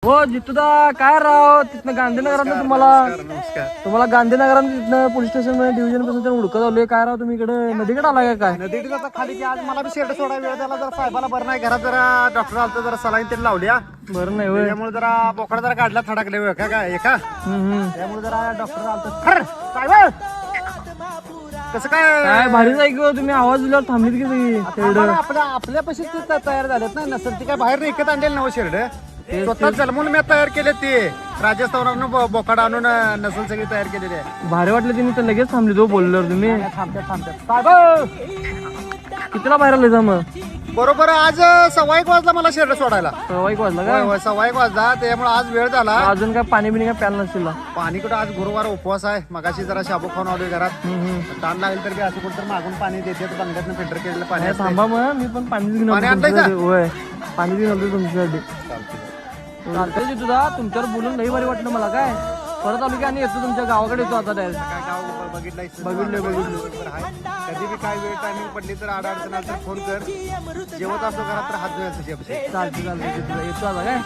हो जितूदा काय राव तिथनं गांधीनगरात तुम्हाला गांधीनगरात तिथनं पोलीस स्टेशन मध्ये डिव्हिजन पासून हुडकत आलोय. काय राव तुम्ही इकडे नदीकडे आलाय काय? नदीकडे आता खाली की आज मला बी शेड सोडा वेळ झाला. जरा साहेबाला बरं नाही, घरात जरा डॉक्टर आलता, जरा सलाईन त्यांनी लावल्या. बरं नाही होय. त्यामुळे जरा बोकडा जरा काढला थडाकले वेळ का काय एका त्यामुळे जरा डॉक्टर आलता. खरं साहेब कसं काय भारीच आहे की तुम्ही आवाज दिल्यावर थांबलीत की सगळी. आपल्या पशी तयार झालेत ना, नसेल ती काय बाहेर विकत आणलेलं नवं शेड स्वतः जन्मून मी तयार केले. ते राजस्थानावरून बोकाड आणून नसल सगळी तयार केलेली आहे. भारी वाटलं तुम्ही तर लगेच थांबली तो बोलल्यावर तुम्ही. थांबतात कितीला बाहेर आले मग? बरोबर आज 1:15 वाजला मला शेड सोडायला. 1:15 वाजला का? 1:15 वाजला, त्यामुळे आज वेळ झाला. अजून काय पाणी बिणी काय प्यायला नसेल? पाणी कुठं आज गुरुवार उपवास आहे. मगाशी जरा शाबू खाऊन आलोय घरात. ताण लागेल तर बी असं कुठं तर मागून पाणी देते, बंगल्यातनं फिल्टर केलेलं पाणी असतंय. थांबा मग मी पण पाणी घेऊन पाणी आणलंय का? होय पाणी घेऊन आलो तुमच्यासाठी. चालतंय तुझा तुमच्यावर बोलून लई भारी वाटलं मला. काय परत आलो की आणि येतो तुमच्या गावाकडे येतो आता डायरेक्ट. काय गाव बघितलंय बघितलं. कधी बी काय वेळ टायमिंग पडली तर अडचण आली तर फोन कर. जेवत असतो घरात तर हात धुवायचं. चालते येतो आता काय.